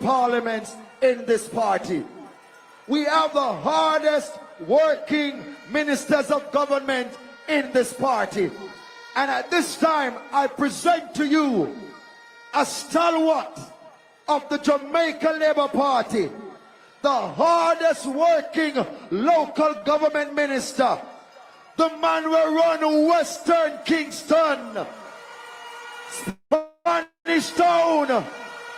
parliaments in this party. We have the hardest working ministers of government in this party. And at this time, I present to you a stalwart of the Jamaica Labour Party, the hardest working local government minister, the man will run Western Kingston,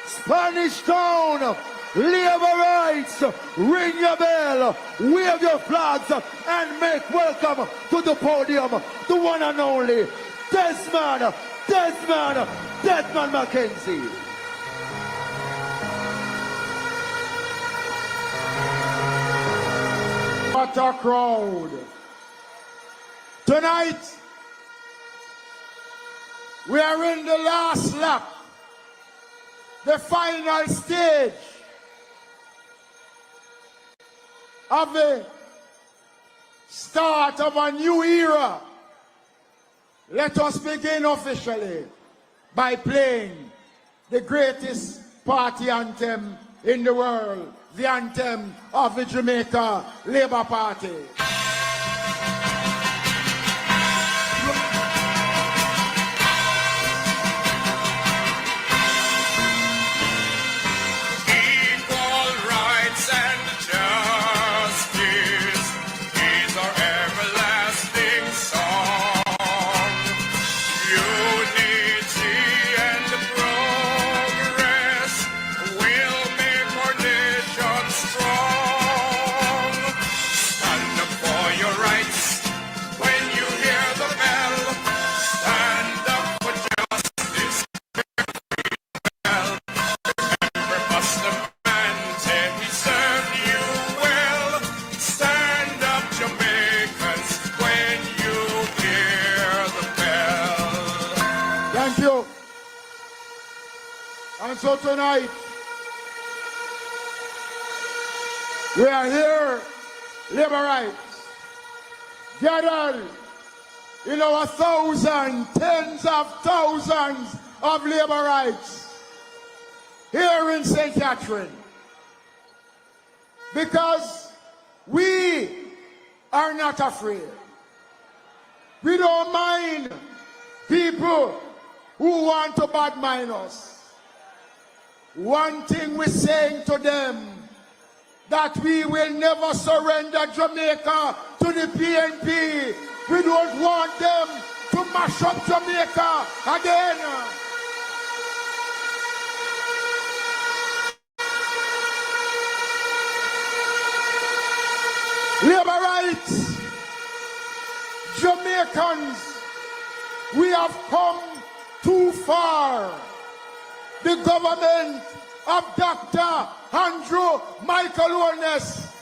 Spanish Town, Labour rights, ring your bell, wave your flags, and make welcome to the podium, the one and only Desmond Mackenzie. What a crowd. Tonight, we are in the last lap, the final stage of the start of a new era. Let us begin officially by playing the greatest party anthem in the world, the anthem of the Jamaica Labour Party. So tonight, we are here, Labour rights, gathered in our thousands, tens of thousands of Labour rights here in St. Catherine. Because we are not afraid. We don't mind people who want to badmine us. One thing we're saying to them, that we will never surrender Jamaica to the PNP. We don't want them to mash up Jamaica again. Labour rights, Jamaicans, we have come too far. The government of Dr. Andrew Michael Holness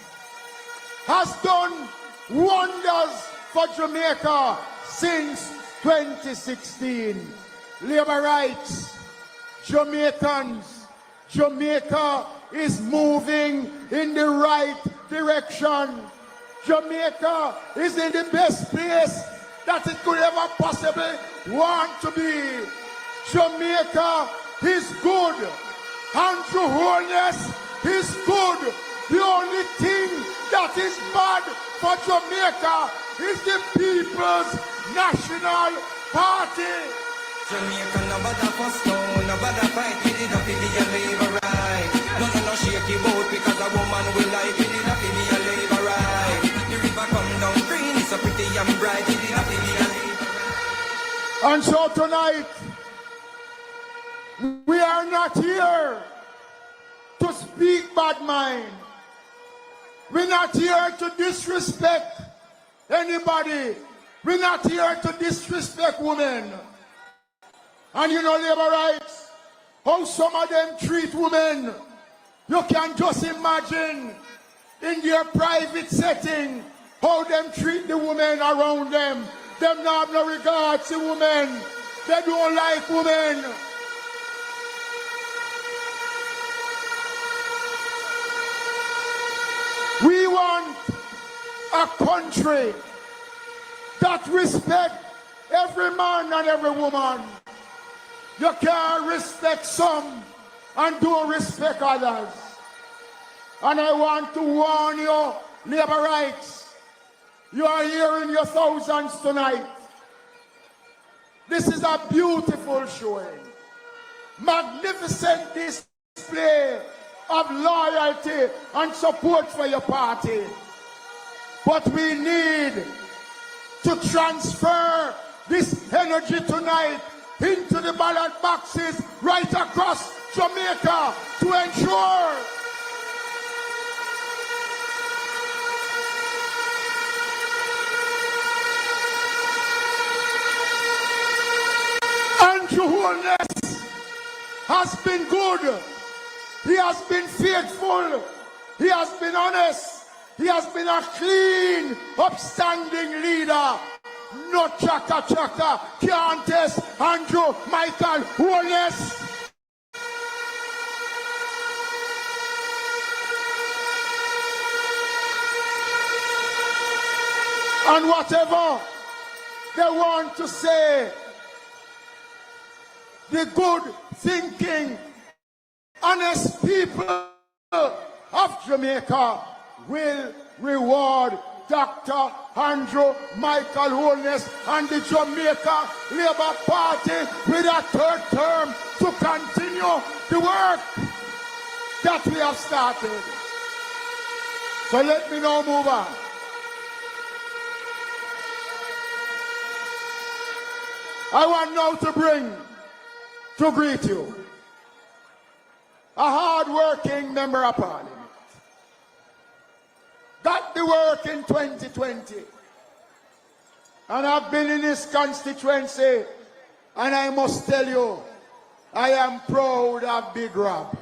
has done wonders for Jamaica since 2016. Labour rights, Jamaicans, Jamaica is moving in the right direction. Jamaica is in the best place that it could ever possibly want to be. Jamaica is good. Andrew Holness is good. The only thing that is bad for Jamaica is the People's National Party. Jamaica no bother for stone, no bother fight, we did not be a labor right. No shake your boat because a woman will like, we did not be a labor right. The river come down green, it's so pretty and bright, we did not be a labor right. And so tonight, we are not here to speak bad mind. We're not here to disrespect anybody. We're not here to disrespect women. And you know, Labour rights, how some of them treat women. You can just imagine in their private setting how them treat the women around them. Them not have no regard to women. They don't like women. We want a country that respects every man and every woman. You can't respect some and don't respect others. And I want to warn you, labor rights, you are here in your thousands tonight. This is a beautiful showing. Magnificent display of loyalty and support for your party. But we need to transfer this energy tonight into the ballot boxes right across Jamaica to ensure Andrew Holness has been good. He has been faithful. He has been honest. He has been a clean, upstanding leader. No chaka can't test Andrew Michael Holness. And whatever they want to say, the good thinking, honest people of Jamaica will reward Dr. Andrew Michael Holness and the Jamaica Labour Party with a third term to continue the work that we have started. So let me now move on. I want now to greet you, a hard-working member of parliament. Got the work in 2020. And I've been in this constituency, and I must tell you, I am proud of Big Rob.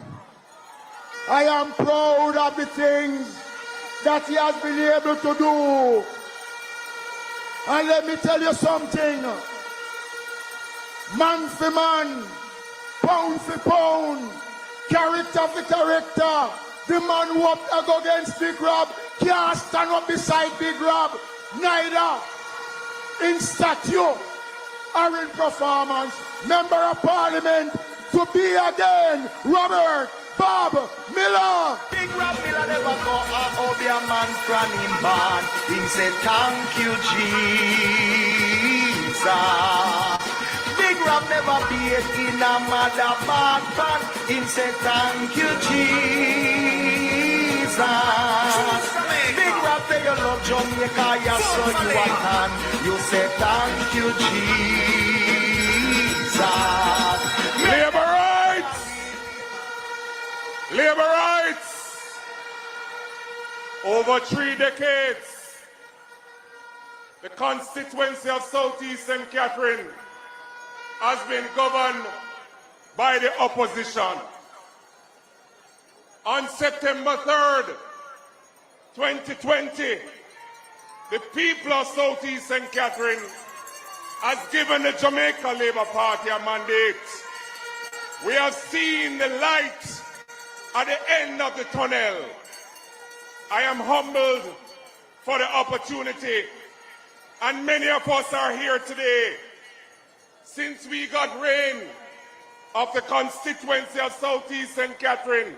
I am proud of the things that he has been able to do. And let me tell you something. Man for man, pound for pound, character for character. The man who up to go against Big Rob can't stand up beside Big Rob, neither in statue or in performance. Member of Parliament to be again, Robert Bob Miller. Big Rob Miller never go out be a man from him born. He said, thank you, Jesus. Big Rob never be in a mother bad fan. He said, thank you, Jesus. Big Rob, say you love Jamaica, yes, so you can. You say, thank you, Jesus. Labor rights! Labor rights! Over 3 decades, the constituency of Southeast St. Catherine has been governed by the opposition. On September 3rd, 2020, the people of Southeast St. Catherine has given the Jamaica Labour Party a mandate. We have seen the light at the end of the tunnel. I am humbled for the opportunity, and many of us are here today. Since we got reign of the constituency of Southeast St. Catherine,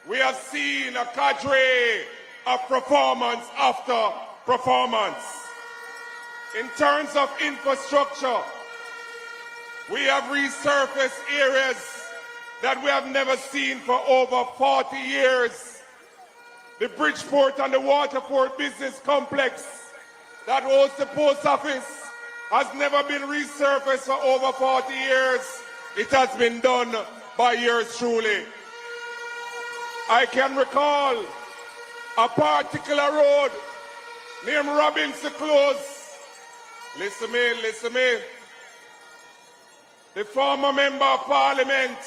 we have seen a cadre of performance after performance. In terms of infrastructure, we have resurfaced areas that we have never seen for over 40 years. The Bridgeport and the Waterport Business Complex that hosts the post office has never been resurfaced for over 40 years. It has been done by yours truly. I can recall a particular road named Robinson Close. Listen to me. The former member of parliament,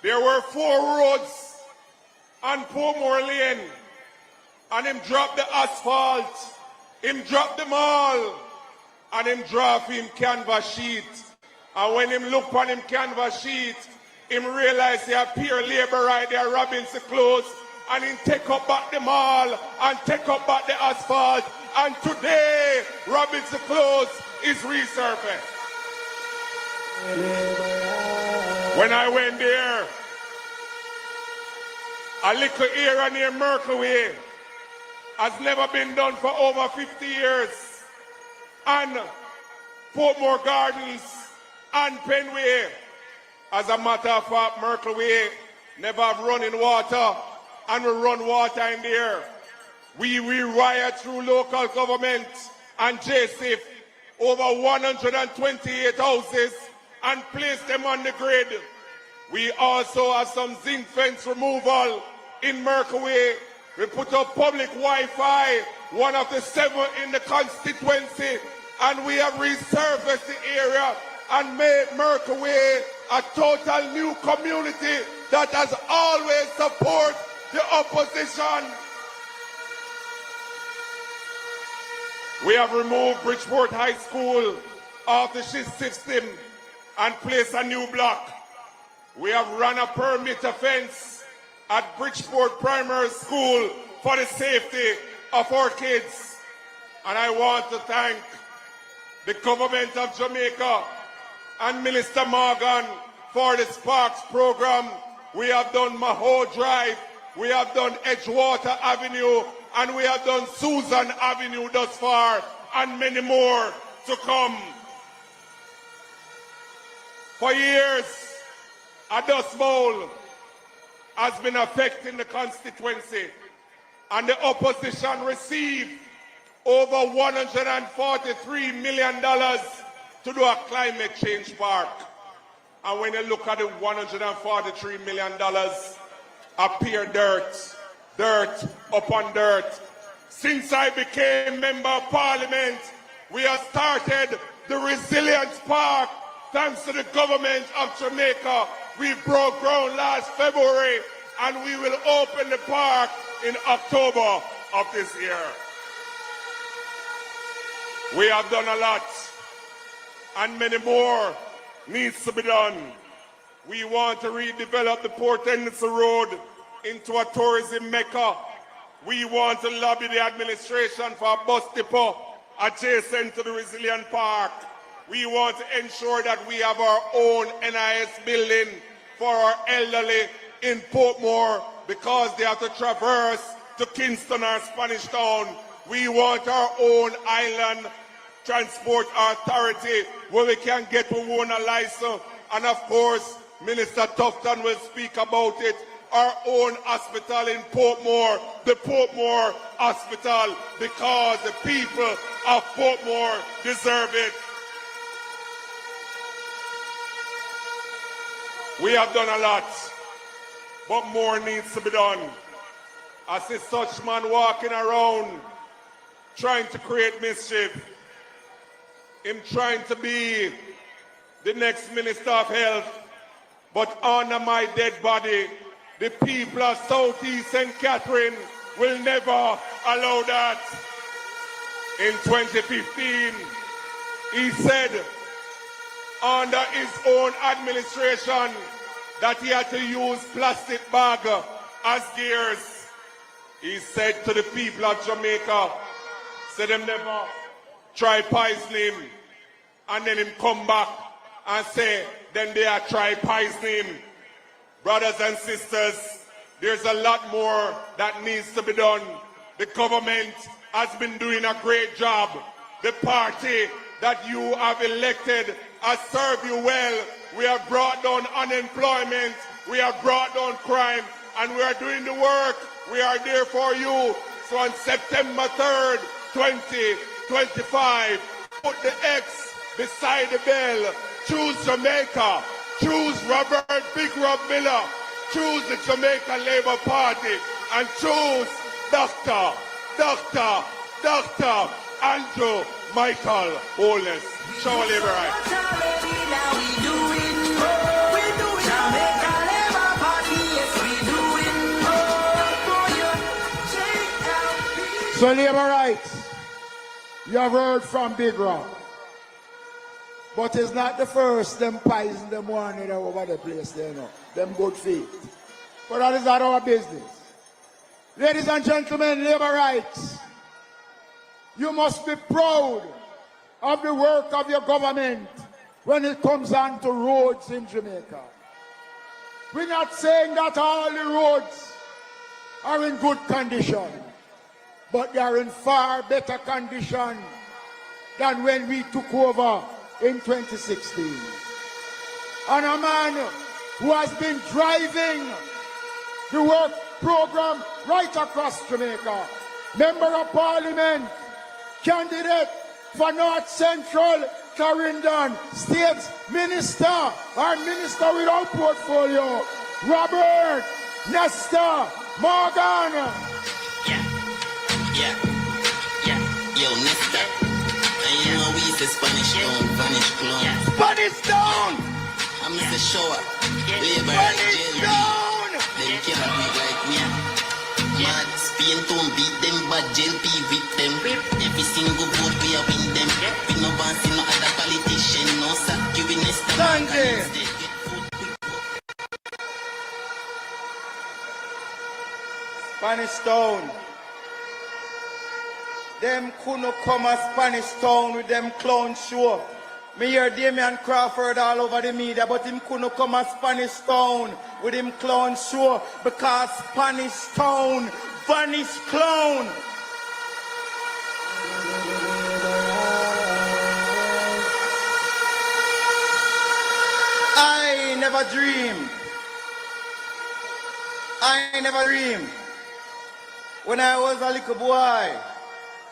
there were 4 roads on Portmore Lane, and him dropped the asphalt, him dropped them all, and him drop him canvas sheet. And when him look on him canvas sheet, him realize he appear labor right there, Robinson Close, and him take up back the mall and take up back the asphalt. And today, Robinson Close is resurfaced. When I went there, A little area near Merkleway has never been done for over 50 years. And Portmore Gardens and Penway. As a matter of fact, Merkleway never have running water, and we run water in there. We rewire through local government and JSIF over 128 houses and place them on the grid. We also have some zinc fence removal in Merkleway. We put up public Wi-Fi, one of the 7 in the constituency, and we have resurfaced the area and made Merkleway a total new community that has always supported the opposition. We have removed Bridgeport High School off the shift system and placed a new block. We have run a perimeter fence at Bridgeport Primary School for the safety of our kids. And I want to thank the government of Jamaica and Minister Morgan for the Sparks program. We have done Maho Drive, we have done Edgewater Avenue, and we have done Susan Avenue thus far, and many more to come. For years, a dust bowl has been affecting the constituency, and the opposition received over $143 million to do a climate change park. And when you look at the $143 million, appear dirt upon dirt. Since I became Member of Parliament, we have started the Resilience Park. Thanks to the government of Jamaica, we broke ground last February, and we will open the park in October of this year. We have done a lot, and many more needs to be done. We want to redevelop the Port Henderson Road into a tourism mecca. We want to lobby the administration for a bus depot adjacent to the Resilient Park. We want to ensure that we have our own NIS building for our elderly in Portmore because they have to traverse to Kingston or Spanish Town. We want our own island transport authority where we can get a owner license. And of course, Minister Tufton will speak about it. Our own hospital in Portmore, the Portmore Hospital, because the people of Portmore deserve it. We have done a lot, but more needs to be done. I see such man walking around trying to create mischief. Him trying to be the next Minister of Health, but under my dead body, the people of Southeast St. Catherine will never allow that. In 2015, he said under his own administration that he had to use plastic bag as gears. He said to the people of Jamaica, said them never try poisoning him, and then him come back and say, then they are try poisoning him. Brothers and sisters, there's a lot more that needs to be done. The government has been doing a great job. The party that you have elected has served you well. We have brought down unemployment, we have brought down crime, and we are doing the work. We are there for you. So on September 3rd, 2025, put the X beside the bell. Choose Jamaica. Choose Robert Big Rob Miller. Choose the Jamaica Labour Party. And choose Dr. Andrew Michael Holness. Show a labor right. So Labour rights, you have heard from Big Rob. But it's not the first them poison them one over the place there, no. Them good faith. But that is not our business. Ladies and gentlemen, Labour rights, you must be proud of the work of your government when it comes on to roads in Jamaica. We're not saying that all the roads are in good condition, but they are in far better condition than when we took over in 2016. And a man who has been driving the work program right across Jamaica, Member of Parliament, candidate for North Central Clarendon, State Minister or Minister without portfolio, Robert Nesta Morgan. Yo, Nesta. And you know we say Spanish town, Spanish clown. Spanish town! I'm Mr. Shower. Labor Spanish JLP. town! They can't do it like we. Mad Spain town beat them, but JLP with them. Every single vote we win them. We no want see no other politician, no sir. Giving Nesta Sunday. Spanish town. Them couldn't come a Spanish town with them clown show. Me hear Damian Crawford all over the media, but him couldn't come a Spanish town with him clown show because Spanish town vanish clown. I never dreamed when I was a little boy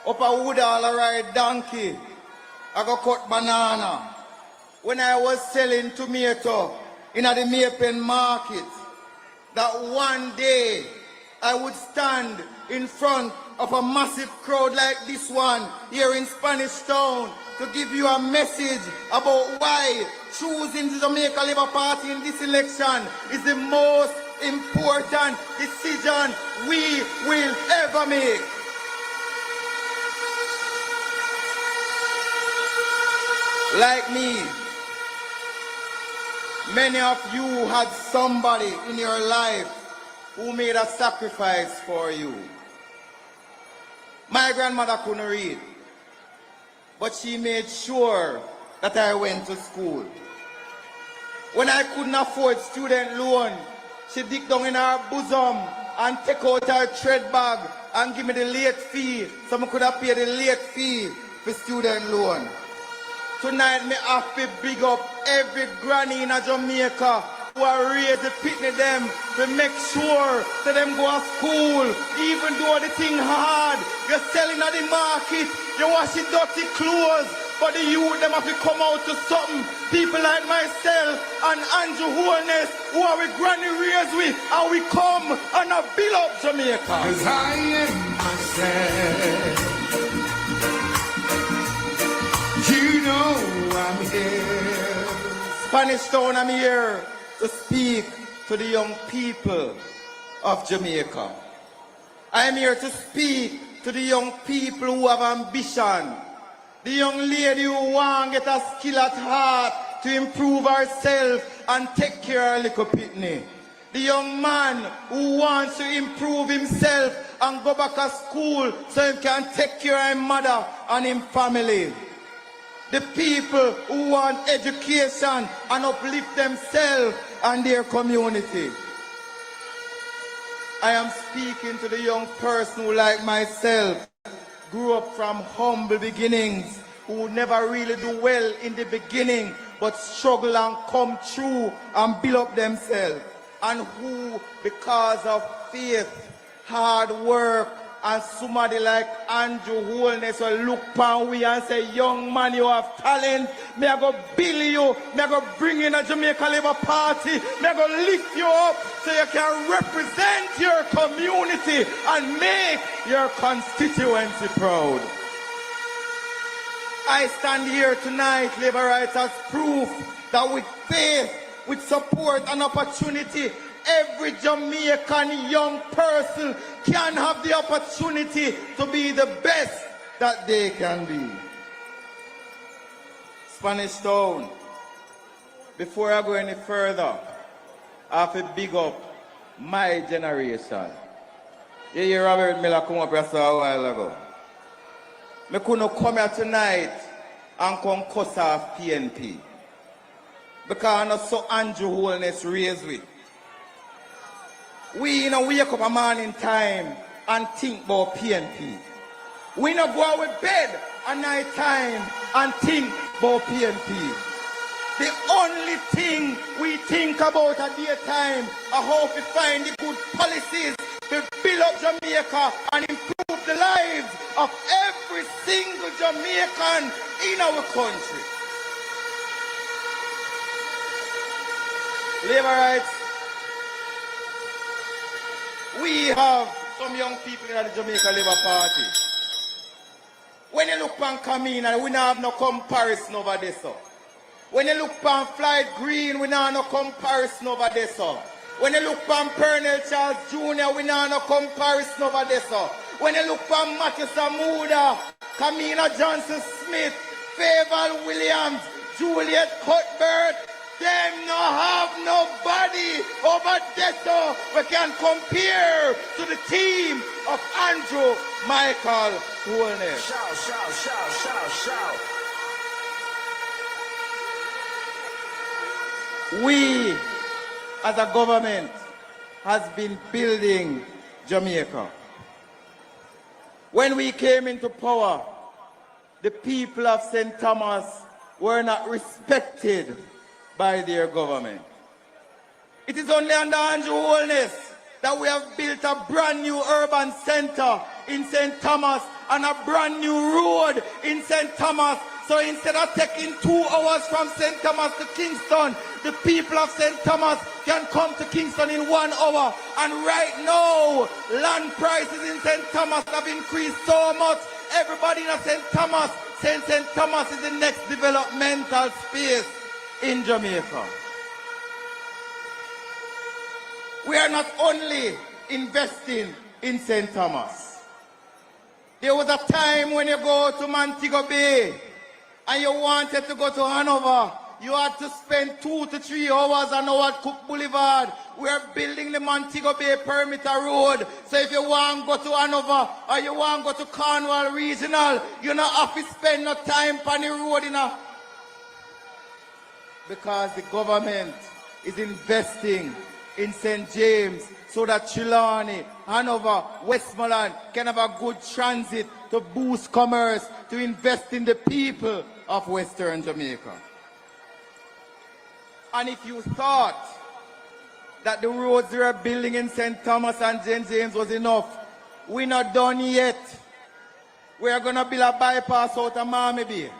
up a Woodall I ride donkey, I go cut banana. When I was selling tomato in the Maypen market, that one day I would stand in front of a massive crowd like this one here in Spanish Town to give you a message about why choosing the Jamaica Labour Party in this election is the most important decision we will ever make. Like me, many of you had somebody in your life who made a sacrifice for you. My grandmother couldn't read, but she made sure that I went to school. When I couldn't afford student loan, she dig down in her bosom and take out her thread bag and give me the late fee so I could have paid the late fee for student loan. Tonight, me have to big up every granny in Jamaica who are raised to pitney them to make sure that them go to school, even though the thing hard. You're selling at the market, you're washing dirty clothes, but the youth them have to come out to something. People like myself and Andrew Holness, who are with granny raised with, and we come and build up Jamaica. 'Cause I am myself. You know I'm here. Spanish Town, I'm here to speak to the young people of Jamaica. I am here to speak to the young people who have ambition. The young lady who want to get a skill at heart to improve herself and take care of her little pitney. The young man who wants to improve himself and go back to school so he can take care of his mother and his family. The people who want education and uplift themselves and their community. I am speaking to the young person who, like myself, grew up from humble beginnings, who never really do well in the beginning, but struggle and come through and build up themselves. And who, because of faith, hard work, and somebody like Andrew Holness will look upon we and say, young man, you have talent. May I go build you. May I go bring in a Jamaica Labour Party. May I go lift you up so you can represent your community and make your constituency proud. I stand here tonight, Labour Writers, proof that with faith, with support and opportunity, every Jamaican young person can have the opportunity to be the best that they can be. Spanish Town, before I go any further, I have to big up my generation. You hear Robert Miller come up here a while ago. I couldn't come here tonight and come cuss off PNP. Because I know so Andrew Holness raised with. We wake up a morning time and think about PNP. We no go out with bed at night time and think about PNP. The only thing we think about at daytime are how to find the good policies to build up Jamaica and improve the lives of every single Jamaican in our country. Labor rights. We have some young people in the Jamaica Labour Party. When you look on Camino, we don't have no comparison over this. When you look on Flight Green, we don't have no comparison over this. When you look on Pernell Charles Jr., we don't have no comparison over this. When you look on Matthew Samuda, Camino Johnson Smith, Favour Williams, Juliet Cuthbert, them no have nobody over there so we can compare to the team of Andrew Michael Holness. Shout, shout, shout, shout, shout. We, as a government, has been building Jamaica. When we came into power, the people of St. Thomas were not respected by their government. It is only under Andrew Holness that we have built a brand new urban center in St. Thomas and a brand new road in St. Thomas. So instead of taking 2 hours from St. Thomas to Kingston, the people of St. Thomas can come to Kingston in 1 hour. And right now, land prices in St. Thomas have increased so much. Everybody in St. Thomas, St. Thomas is the next developmental space in Jamaica. We are not only investing in St. Thomas. There was a time when you go to Montego Bay and you wanted to go to Hanover, you had to spend 2 to 3 hours on our Cook Boulevard. We are building the Montego Bay Perimeter Road. So if you want to go to Hanover or you want to go to Cornwall Regional, you don't have to spend no time on the road because the government is investing in St. James so that Trelawney, Hanover, Westmoreland can have a good transit to boost commerce, to invest in the people of Western Jamaica. And if you thought that the roads we are building in St. Thomas and St. James was enough, we're not done yet. We are going to build a bypass out of Miami Bay.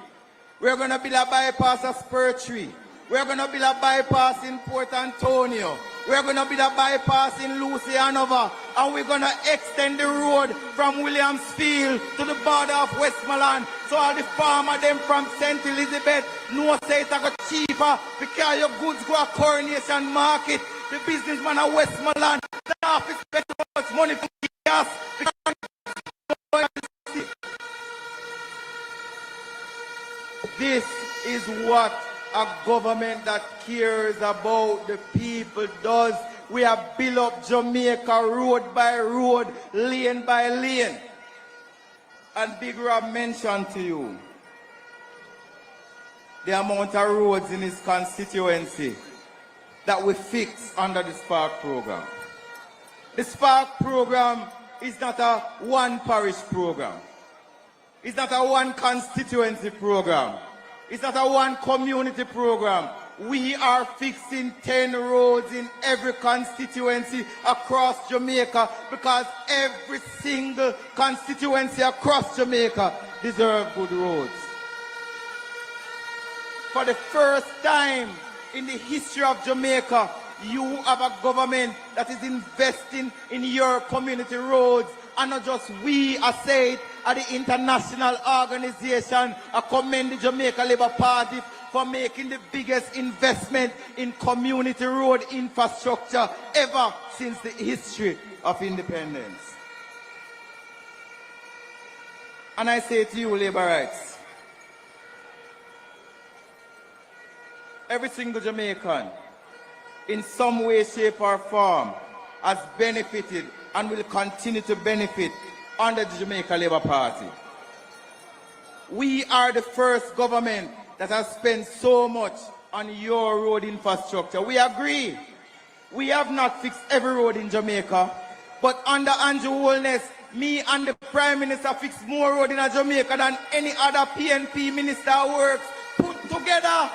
We are going to build a bypass of Spur Tree. We are going to build a bypass in Port Antonio. We are going to build a bypass in Lucy, Hanover. And we're going to extend the road from Williamsfield to the border of Westmoreland. So all the farmers them from St. Elizabeth know say it's a cheaper because your goods go to Coronation Market. The businessman of Westmoreland they have to spend so much money for gas. This is what a government that cares about the people does. We have built up Jamaica road by road, lane by lane. And Big Rob mentioned to you the amount of roads in his constituency that we fix under the Spark program. The Spark program is not a one parish program. It's not a one constituency program. It's not a one community program. We are fixing 10 roads in every constituency across Jamaica because every single constituency across Jamaica deserves good roads. For the first time in the history of Jamaica, you have a government that is investing in your community roads. And not just we, I say it, at the international organization, I commend the Jamaica Labour Party for making the biggest investment in community road infrastructure ever since the history of independence. And I say to you, Labour rights, every single Jamaican, in some way, shape or form, has benefited and will continue to benefit under the Jamaica Labour Party. We are the first government that has spent so much on your road infrastructure. We agree. we have not fixed every road in Jamaica, but under Andrew Holness, me and the Prime Minister fixed more road in Jamaica than any other PNP minister works put together.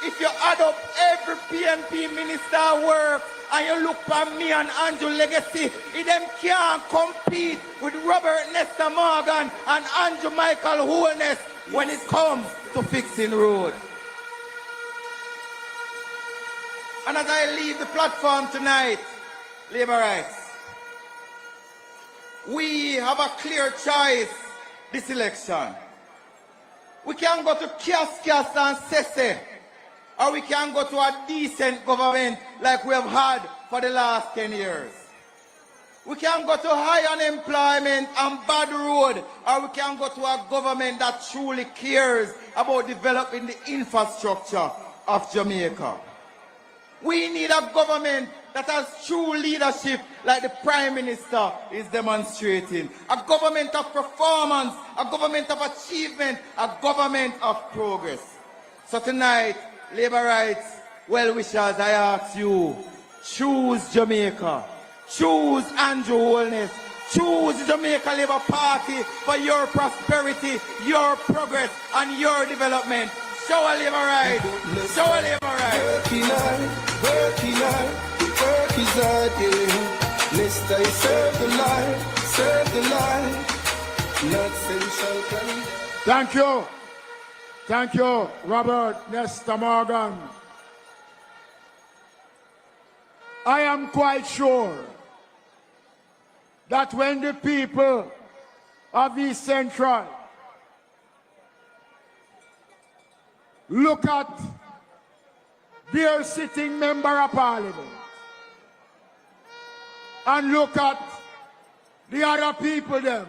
If you add up every PNP minister work and you look at me and Andrew legacy, them can't compete with Robert Nesta Morgan and Andrew Michael Holness when it comes to fixing road. And as I leave the platform tonight, Labour rights, we have a clear choice this election. We can go to Kias and Sese, or we can go to a decent government like we have had for the last 10 years. We can go to high unemployment and bad road, or we can go to a government that truly cares about developing the infrastructure of Jamaica. We need a government that has true leadership like the Prime Minister is demonstrating. A government of performance, a government of achievement, a government of progress. So tonight, Labour rights, well-wishers, I ask you, choose Jamaica. Choose Andrew Holness. Choose the Jamaica Labour Party for your prosperity, your progress, and your development. Show a Labour rights. Show a Labour rights. Working hard, work is hard, yeah. Next I serve the life, not sensual. Thank you. Thank you, Robert Nesta Morgan. I am quite sure that when the people of East Central look at their sitting member of parliament and look at the other people them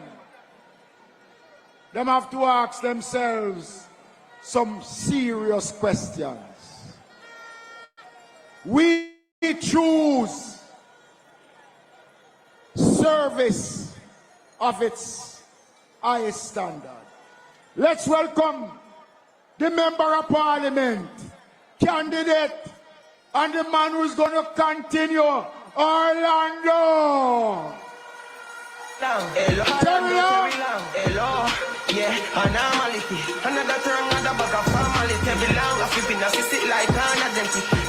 have to ask themselves some serious questions. We choose service of its highest standard. Let's welcome the member of parliament, candidate, and the man who's going to continue, Alando Terrelonge. Hello, yeah, anomaly. Another turn, another back of family. Every long of flipping a sit like an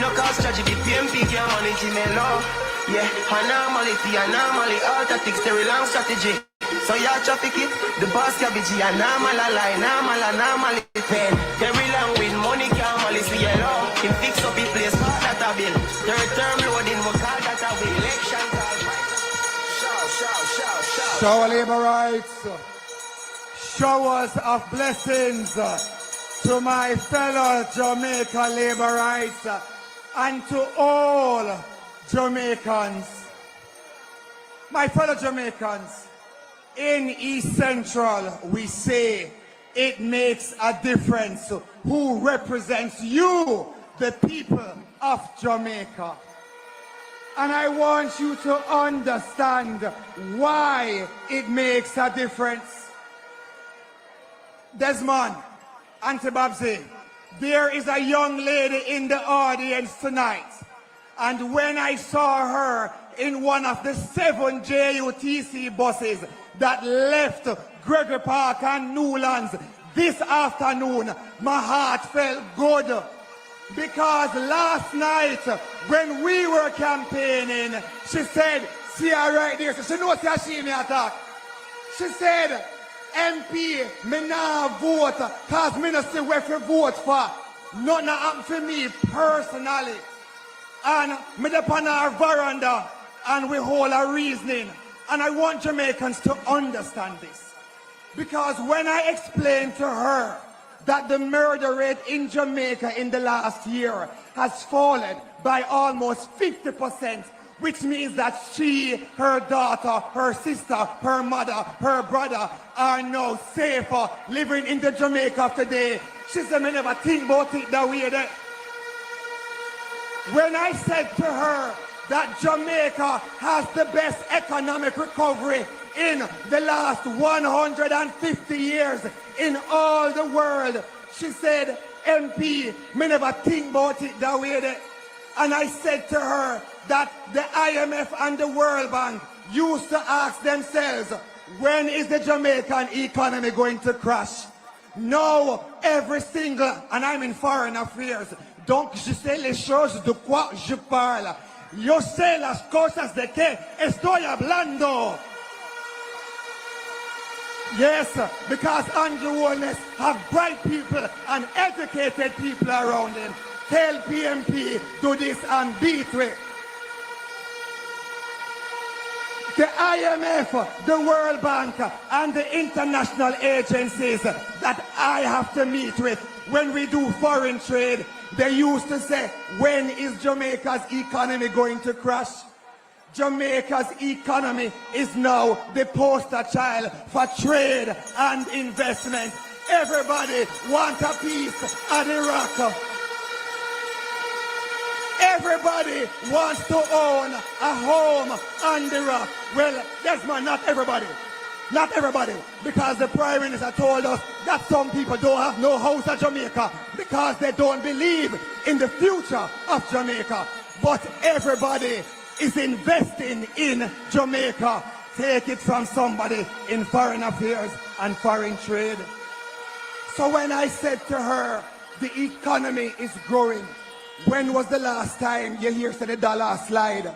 no cause tragedy, PMP can't manage him alone. Yeah, anomaly, all tactics, Terrelonge strategy. So y'all traffic it, the boss cabbage, anomaly, pen. Terrelonge with money, can't malice, yellow. Him fix up his place, part that a bill. Third term loading, we call that a will. Election call. Shower Labour rights, showers of blessings to my fellow Jamaica Labour rights and to all Jamaicans. My fellow Jamaicans, in East Central we say it makes a difference who represents you, the people of Jamaica. And I want you to understand why it makes a difference. Desmond, Auntie Babsy, there is a young lady in the audience tonight. And when I saw her in one of the 7 JUTC buses that left Gregory Park and Newlands this afternoon, my heart felt good. Because last night, when we were campaigning, she said, see her right there, so she knows how she may attack. She said, MP, me nah vote, cause me not see where to vote for. Nothing happened for me personally. And me upon our veranda, and we hold our reasoning. And I want Jamaicans to understand this. Because when I explained to her that the murder rate in Jamaica in the last year has fallen by almost 50%, which means that she, her daughter, her sister, her mother, her brother are now safer living in the Jamaica of today. She said, me never think about it that way there. When I said to her that Jamaica has the best economic recovery in the last 150 years in all the world, she said, MP, me never think about it that way there. And I said to her that the IMF and the World Bank used to ask themselves, when is the Jamaican economy going to crash? No, every single, and I'm in foreign affairs, donc je sais les choses de quoi je parle. Yo sé las cosas de que estoy hablando. Yes, because Andrew Holness have bright people and educated people around him. Tell PMP, do this and beat it. The IMF, the World Bank, and the international agencies that I have to meet with when we do foreign trade, they used to say, when is Jamaica's economy going to crash? Jamaica's economy is now the poster child for trade and investment. Everybody wants a piece of the rock. Everybody wants to own a home on the rock. Well, Desmond, not everybody. Not everybody. Because the Prime Minister told us that some people don't have no house in Jamaica because they don't believe in the future of Jamaica. But everybody is investing in Jamaica. Take it from somebody in foreign affairs and foreign trade. So when I said to her, the economy is growing, when was the last time you hear say the dollar slide?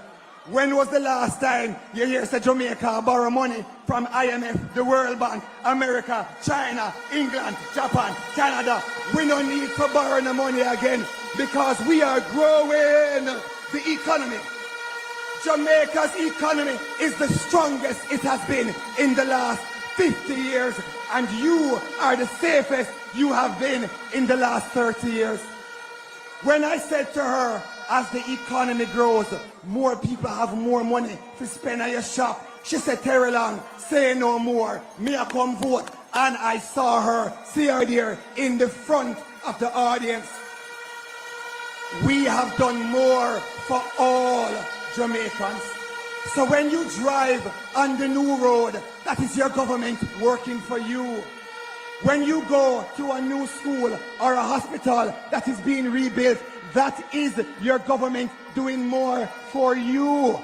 When was the last time you hear say Jamaica borrow money from IMF, the World Bank, America, China, England, Japan, Canada? We don't need to borrow the money again because we are growing the economy. Jamaica's economy is the strongest it has been in the last 50 years, and you are the safest you have been in the last 30 years. When I said to her, as the economy grows, more people have more money to spend at your shop, she said, Terrelonge, say no more, me I come vote. And I saw her, see her there in the front of the audience. We have done more for all Jamaicans. So when you drive on the new road, that is your government working for you. When you go to a new school or a hospital that is being rebuilt, that is your government doing more for you.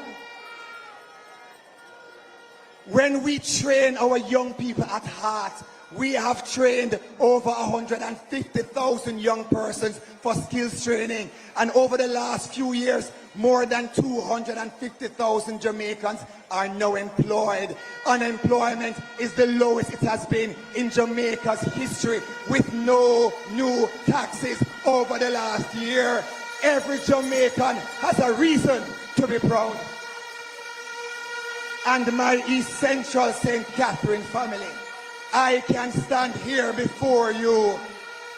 When we train our young people at heart, we have trained over 150,000 young persons for skills training. And over the last few years, more than 250,000 Jamaicans are now employed. Unemployment is the lowest it has been in Jamaica's history, with no new taxes over the last year. Every Jamaican has a reason to be proud. And my East Central St. Catherine family, I can stand here before you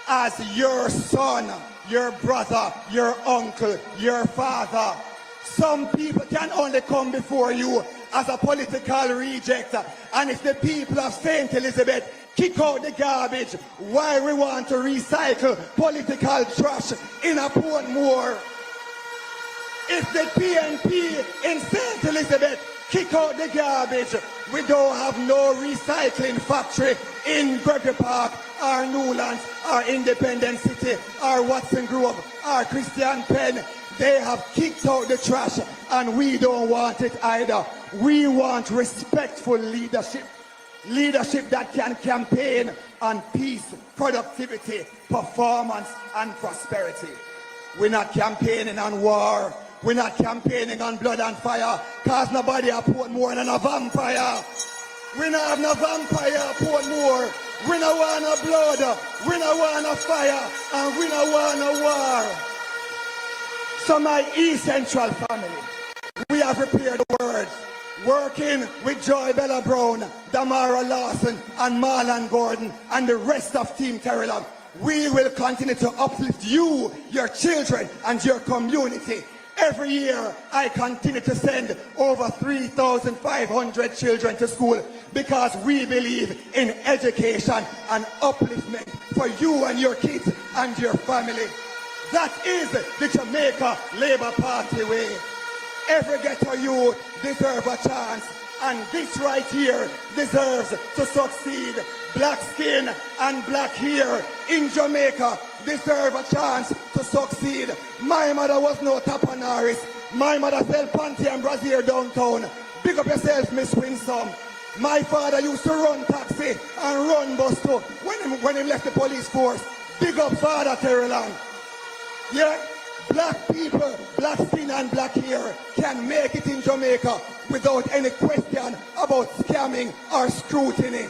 as your son, your brother, your uncle, your father. Some people can only come before you as a political reject. And if the people of St. Elizabeth kick out the garbage, why we want to recycle political trash in a Portmore? If the PNP in St. Elizabeth kick out the garbage, we don't have no recycling factory in Gregory Park or Newlands or Independence City or Watson Grove or Christian Penn. They have kicked out the trash and we don't want it either. We want respectful leadership. Leadership that can campaign on peace, productivity, performance and prosperity. We're not campaigning on war. We're not campaigning on blood and fire, cause nobody a Portmore than a vampire. We not have no vampire at Portmore. We no want no blood, we no want no fire, and we no want no war. So my East Central family, we have prepared words, working with Joy Bella Brown, Damara Lawson, and Marlon Gordon, and the rest of Team Terrelonge. We will continue to uplift you, your children, and your community. Every year, I continue to send over 3,500 children to school because we believe in education and upliftment for you and your kids and your family. That is the Jamaica Labour Party way. Every ghetto youth deserves a chance And this right here deserves to succeed. Black skin and black hair in Jamaica deserve a chance to succeed. My mother was no tapanaris. My mother sell panty and brassiere downtown. Big up yourself, Miss Winsome. My father used to run taxi and run bus too when he left the police force. Big up Father Terrelonge. Yeah, black people, black skin and black hair can make it in Jamaica without any question about scamming or scrutiny.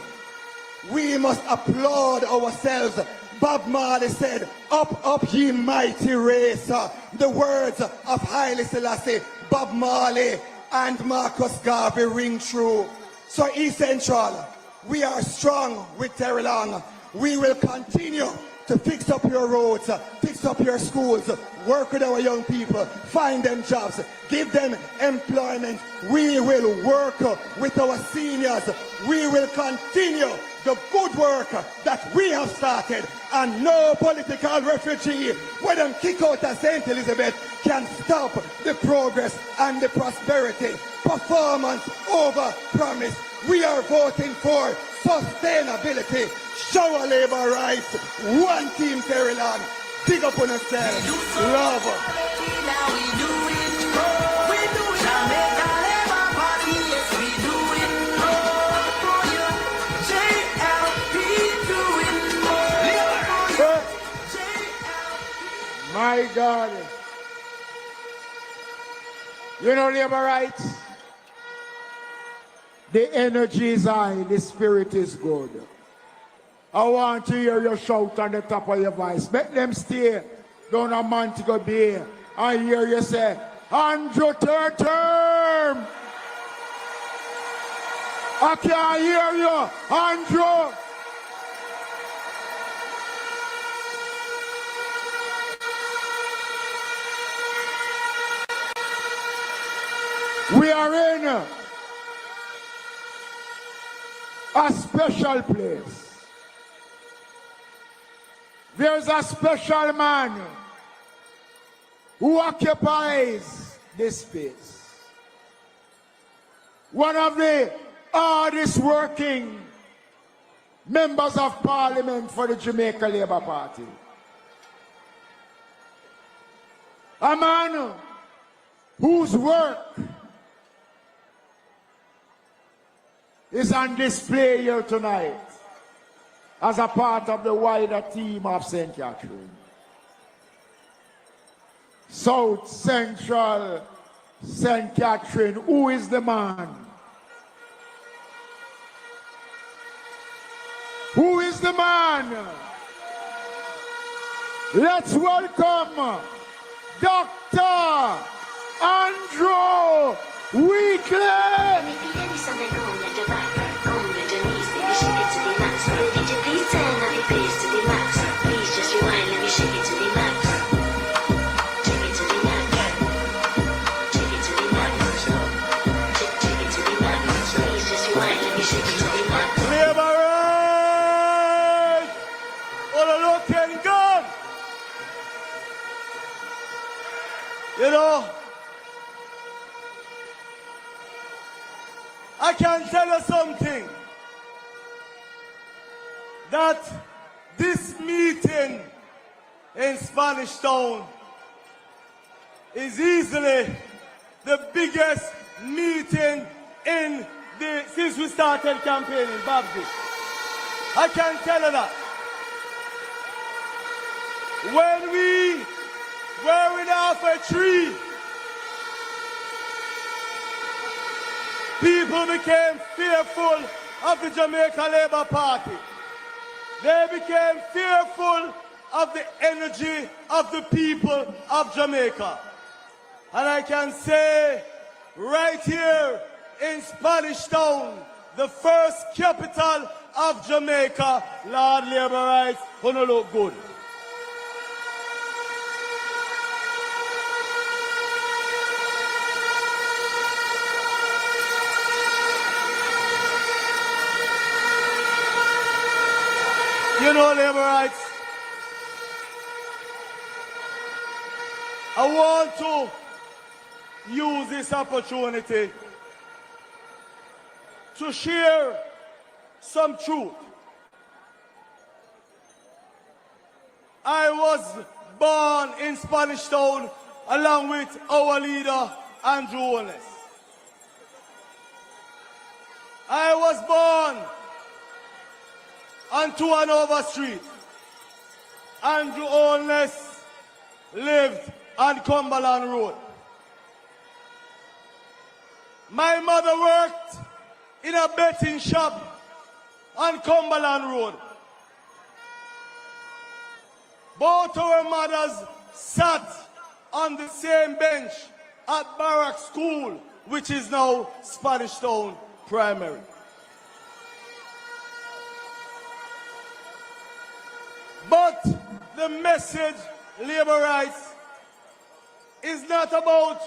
We must applaud ourselves. Bob Marley said, "Up, up, ye mighty race." The words of Haile Selassie, Bob Marley, and Marcus Garvey ring true. So Essential, we are strong with Terrelonge. We will continue to fix up your roads, fix up your schools, work with our young people, find them jobs, give them employment. We will work with our seniors. We will continue the good work that we have started, and no political refugee, when them kick out of St. Elizabeth, can stop the progress and the prosperity. Performance over promise. We are voting for sustainability, shower labor rights, one team Terrelonge. Dig up on yourself. Love. Now we do it. We do it. Jamaica Labour Party, yes we do it. For you. JLP doing more. For you. JLP. My God. You know labor rights? The energy is high, the spirit is good. I want to hear you shout on the top of your voice. Make them stay down a Montego Bay. I hear you say, Andrew third term. I can't hear you, Andrew. We are in a special place. There's a special man who occupies this space. One of the hardest working members of parliament for the Jamaica Labour Party. A man whose work is on display here tonight as a part of the wider team of St. Catherine. South Central St. Catherine, who is the man? Who is the man? Let's welcome Dr. Andrew Wheatley. You know, I can tell you something, that this meeting in Spanish Town is easily the biggest meeting since we started campaigning, Babsy. I can tell you that. When we were without a tree, people became fearful of the Jamaica Labour Party. They became fearful of the energy of the people of Jamaica. And I can say right here in Spanish Town, the first capital of Jamaica, Lord Labour Rights, gonna look good. You know, Labour Rights, I want to use this opportunity to share some truth. I was born in Spanish Town along with our leader, Andrew Holness. I was born on 2 Street. Andrew Holness lived on Cumberland Road. My mother worked in a betting shop on Cumberland Road. Both our mothers sat on the same bench at Barrack School, which is now Spanish Town Primary. But the message, labor rights, is not about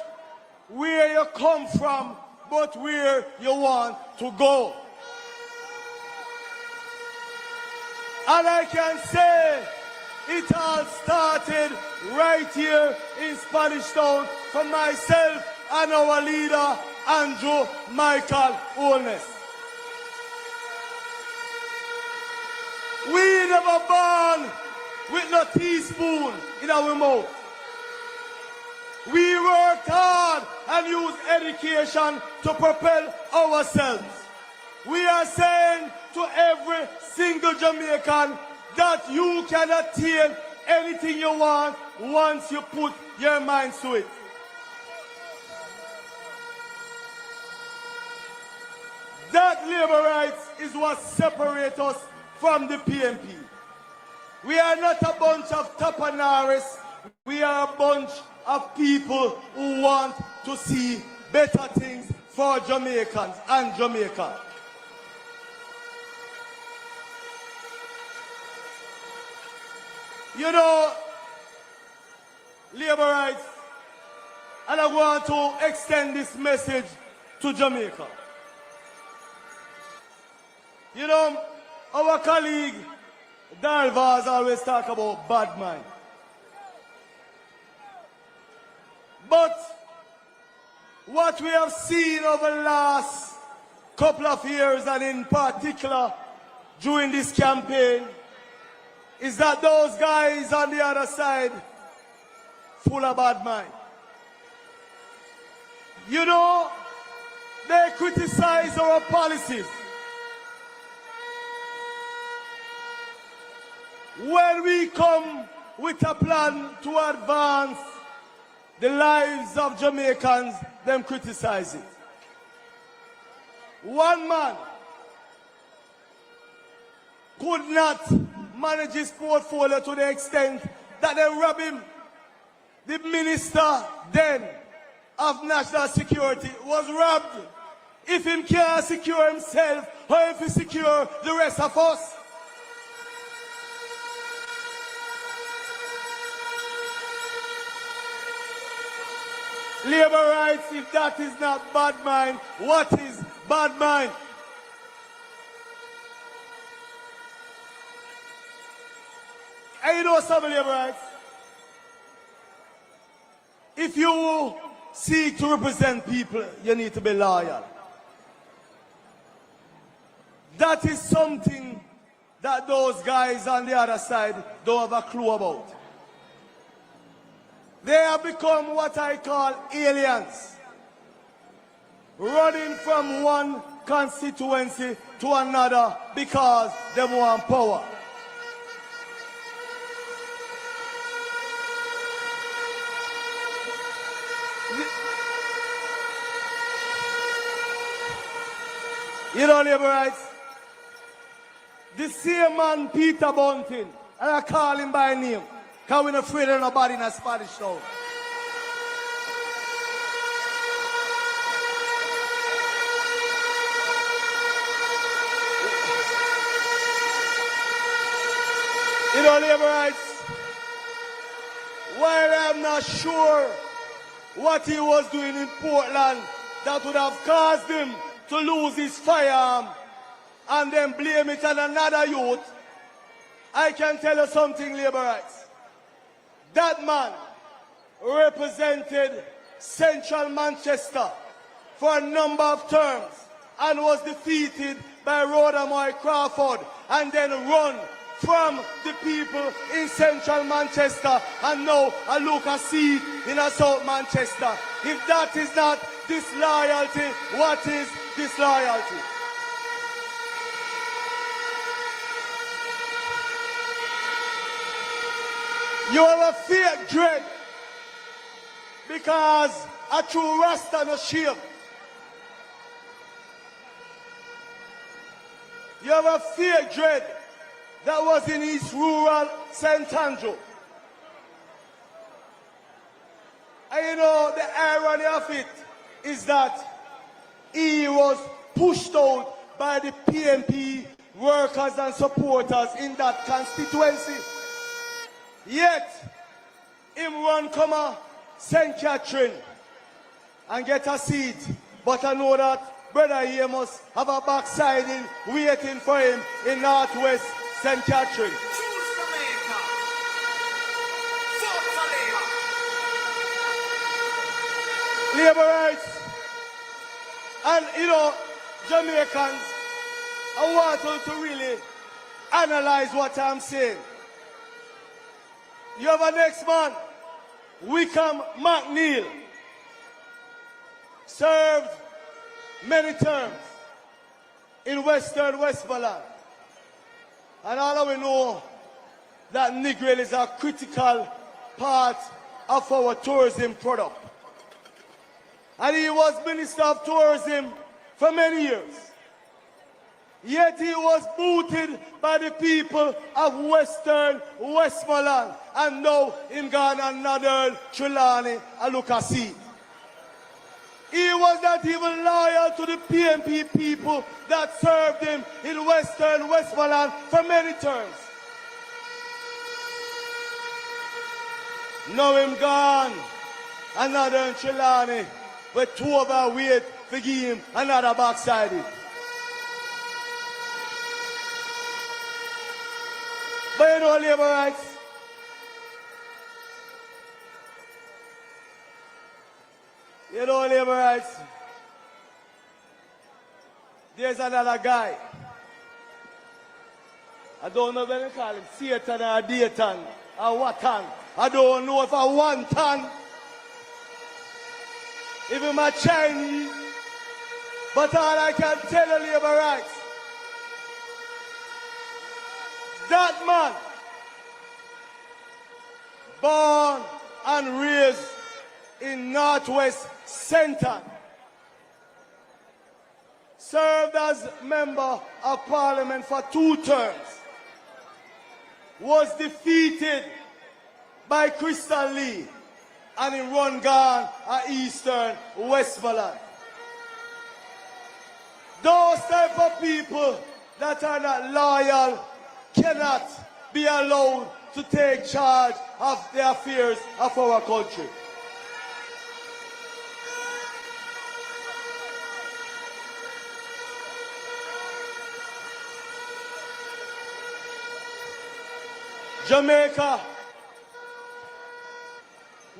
where you come from, but where you want to go. And I can say it all started right here in Spanish Town for myself and our leader, Andrew Michael Holness. We never born with no teaspoon in our mouth. We worked hard and used education to propel ourselves. We are saying to every single Jamaican that you can attain anything you want once you put your mind to it. That labor rights is what separates us from the PNP. We are not a bunch of tapanaris. We are a bunch of people who want to see better things for Jamaicans and Jamaica. You know, labor rights, and I want to extend this message to Jamaica. You know, our colleague Darvaz always talk about bad mind. But what we have seen over the last couple of years, and in particular during this campaign, is that those guys on the other side full of bad mind. You know, they criticize our policies. When we come with a plan to advance the lives of Jamaicans, them criticize it. One man could not manage his portfolio to the extent that they rob him. The minister then of national security was robbed. If he can't secure himself, or if he secure the rest of us. Labor rights, if that is not bad mind, what is bad mind? And you know some labor rights? If you seek to represent people, you need to be loyal. That is something that those guys on the other side don't have a clue about. They have become what I call aliens, running from one constituency to another because they want power. You know, labor rights, the same man, Peter Bunting, and I call him by name, because we're not afraid of nobody in a Spanish town. You know, labor rights, while I'm not sure what he was doing in Portland that would have caused him to lose his firearm and then blame it on another youth, I can tell you something, labor rights. That man represented Central Manchester for a number of terms and was defeated by Rhodamoy Crawford and then run from the people in central Manchester and now a local seat in a South Manchester. If that is not disloyalty, what is disloyalty? You have a fake dread because a true Rasta no shape. You have a fake dread that was in East Rural St. Andrew. And you know, the irony of it is that he was pushed out by the PNP workers and supporters in that constituency. Yet, him run come a St. Catherine and get a seat. But I know that brother here must have a backsiding waiting for him in Northwest St. Catherine. Labor rights. And you know, Jamaicans, I want you to really analyze what I'm saying. You have a next man, Wickham McNeil, served many terms in Western Westmoreland. And all of we know that Negril is a critical part of our tourism product. And he was Minister of Tourism for many years. Yet he was booted by the people of Western Westmoreland. And now him gone another Trelawney and look at see. He was not even loyal to the PNP people that served him in Western Westmoreland for many terms. Now him gone another Trelawney with two of our weight to give him another backsided. But you know, labor rights, you know, labor rights, there's another guy. I don't know what they call him, Satan or Dayton or Watan. I don't know if I want tan. Even my Chinese. But all I can tell you, labor rights, that man, born and raised in Northwest Center, served as member of parliament for 2 terms, was defeated by Crystal Lee and in run gone at Eastern Westmoreland. Those type of people that are not loyal cannot be allowed to take charge of the affairs of our country. Jamaica,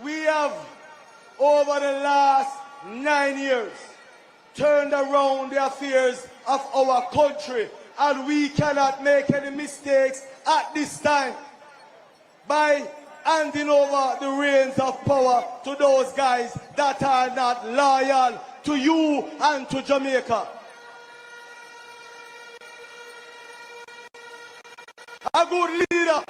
we have over the last 9 years turned around the affairs of our country, and we cannot make any mistakes at this time by handing over the reins of power to those guys that are not loyal to you and to Jamaica. A good leader,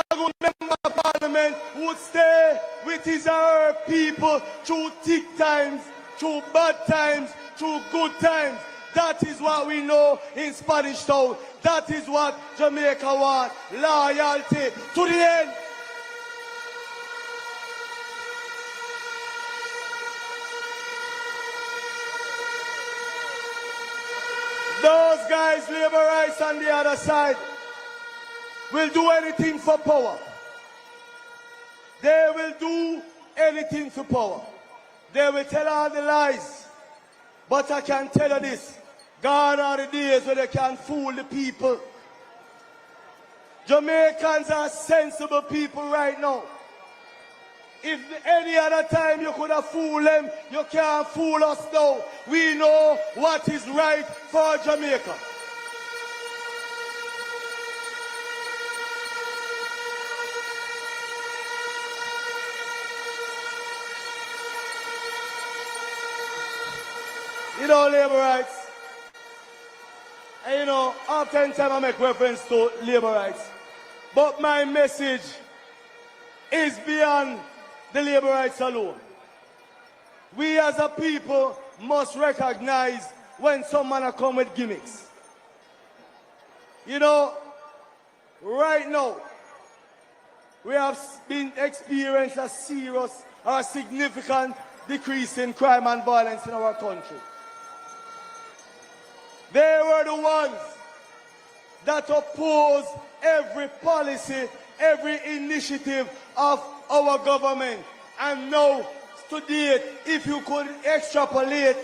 a good member of parliament would stay with his or her people through thick times, through bad times, through good times. That is what we know in Spanish Town. That is what Jamaica wants. Loyalty to the end. Those guys, labor rights on the other side, will do anything for power. They will do anything for power. They will tell all the lies. But I can tell you this, gone are the days where they can fool the people. Jamaicans are sensible people right now. If any other time you could have fooled them, you can't fool us now. We know what is right for Jamaica. You know, labor rights. And you know, oftentimes I make reference to labor rights. But my message is beyond the labor rights alone. We as a people must recognize when someone come with gimmicks. You know, right now, we have been experiencing a serious or significant decrease in crime and violence in our country. They were the ones that opposed every policy, every initiative of our government. And now, to date, if you could extrapolate,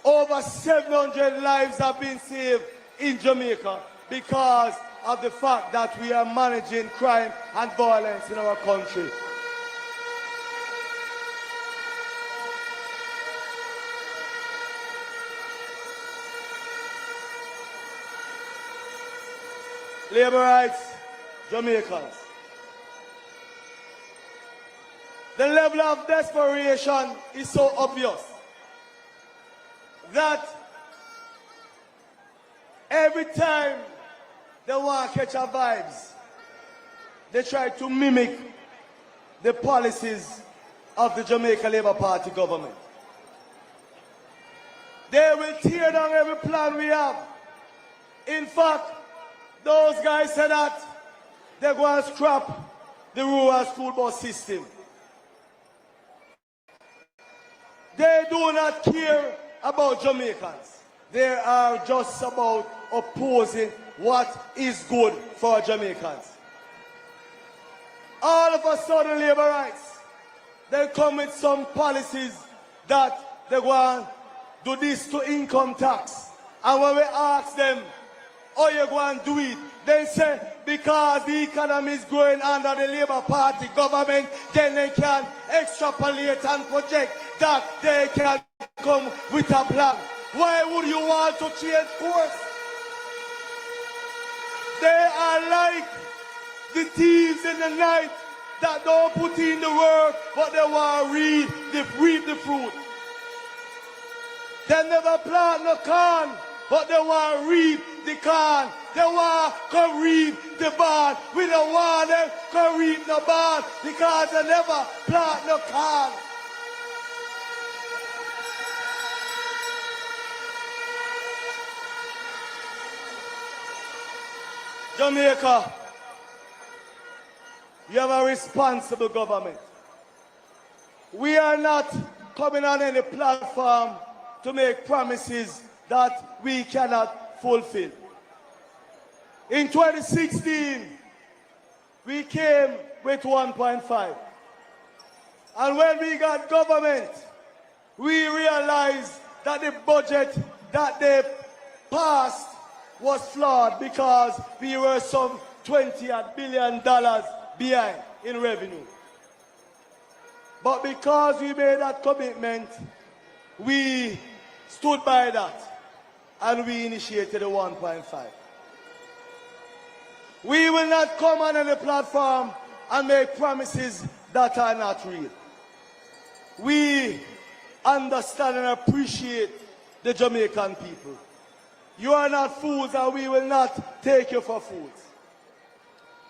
over 700 lives have been saved in Jamaica because of the fact that we are managing crime and violence in our country. Labor rights, Jamaicans. The level of desperation is so obvious that every time they want to catch our vibes, they try to mimic the policies of the Jamaica Labour Party government. They will tear down every plan we have. In fact, those guys said that they're going to scrap the rural school bus system. They do not care about Jamaicans. They are just about opposing what is good for Jamaicans. All of a sudden, labor rights, they come with some policies that they want to do this to income tax. And when we ask them, how you going to do it? They say, because the economy is growing under the Labour Party government, then they can extrapolate and project that they can come with a plan. Why would you want to change course? They are like the thieves in the night that don't put in the work, but they want to reap the fruit. They never plant no corn, but they want to reap the corn. They want to reap the barn. We don't want them to reap the barn because they never plant no corn. Jamaica, you have a responsible government. We are not coming on any platform to make promises that we cannot fulfill. In 2016, we came with 1.5. And when we got government, we realized that the budget that they passed was flawed because we were some $20 billion behind in revenue. But because we made that commitment, we stood by that and we initiated a 1.5. We will not come on any platform and make promises that are not real. We understand and appreciate the Jamaican people. You are not fools and we will not take you for fools.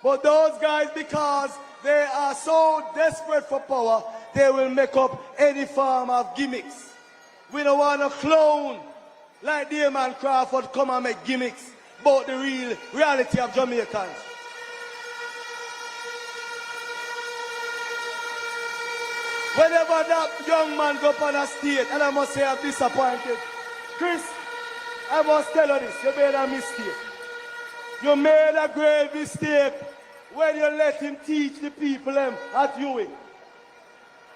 But those guys, because they are so desperate for power, they will make up any form of gimmicks. We don't want a clown like Damon Crawford come and make gimmicks about the real reality of Jamaicans. Whenever that young man go up on a stage, and I must say I'm disappointed. Chris, I must tell you this, you made a mistake. You made a grave mistake when you let him teach the people at UWI.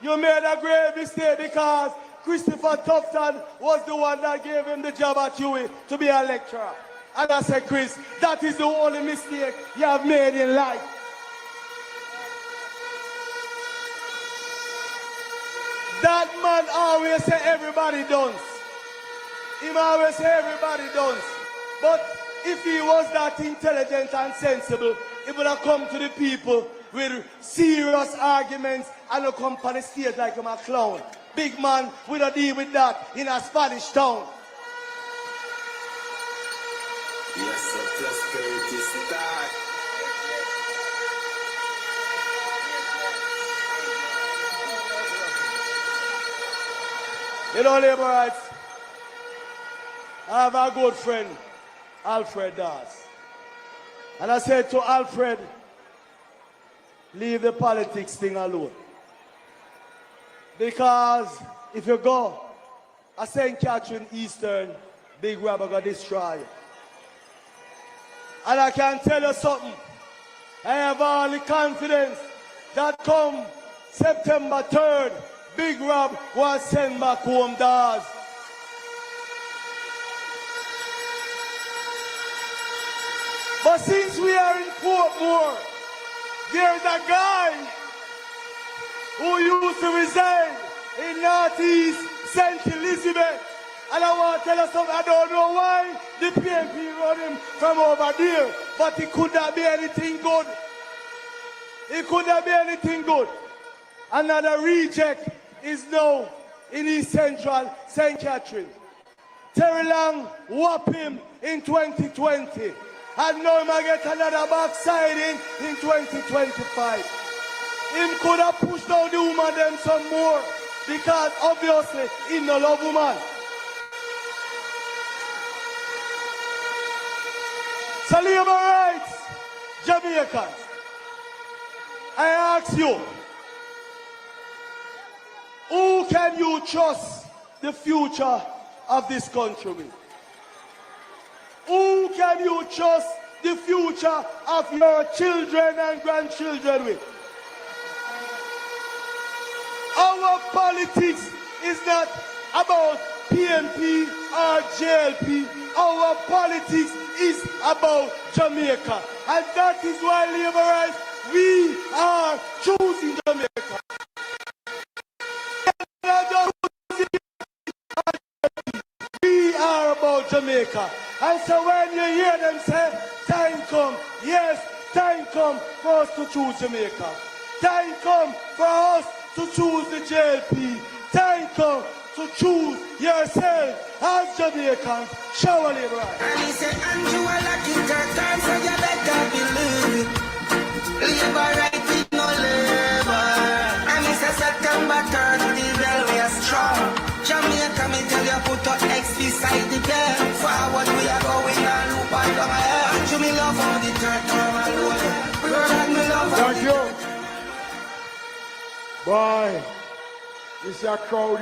You made a grave mistake because Christopher Tufton was the one that gave him the job at UWI to be a lecturer. And I said, Chris, that is the only mistake you have made in life. That man always say everybody dance. Him always say everybody dance. But if he was that intelligent and sensible, he would have come to the people with serious arguments and not come on the stage like him a clown. Big man, we don't deal with that in a Spanish town. Yes, sir, prosperity start. You know, labor rights, I have a good friend, Alfred Das. And I said to Alfred, leave the politics thing alone. Because if you go, I St. Catherine Eastern, Big Robber gonna destroy you. And I can tell you something. I have all the confidence that come September 3rd, Big Rob was sent back home, Daz. But since we are in Portmore, there's a guy who used to reside in Northeast St. Elizabeth. And I want to tell you something, I don't know why the PNP run him from over there, but it could not be anything good. It could not be anything good. Another reject is now in East Central St. Catherine. Terrelonge whopped him in 2020. And now he might get another backsliding in 2025. Him could have pushed down the woman them some more because obviously he no love woman. So labor rights, Jamaicans, I ask you, who can you trust the future of this country with? Who can you trust the future of your children and grandchildren with? Our politics is not about PNP or JLP. Our politics is about Jamaica. And that is why, labor rights, we are choosing Jamaica. We are about Jamaica. And so when you hear them say, time come, yes, time come for us to choose Jamaica. Time come for us to choose the JLP. Time come to choose yourself as Jamaicans. Shower labor rights. And he said, Andrew, I like it, time, so you better believe it. Labor right with no labor. And he said, September 3rd, the bell we are strong. Jamaica, me tell you, put your X beside the bell. Forward we are going and loop and down ahead. And you me love how the third term alone. Brother, me love how the Thank you. Boy, this is a crowd.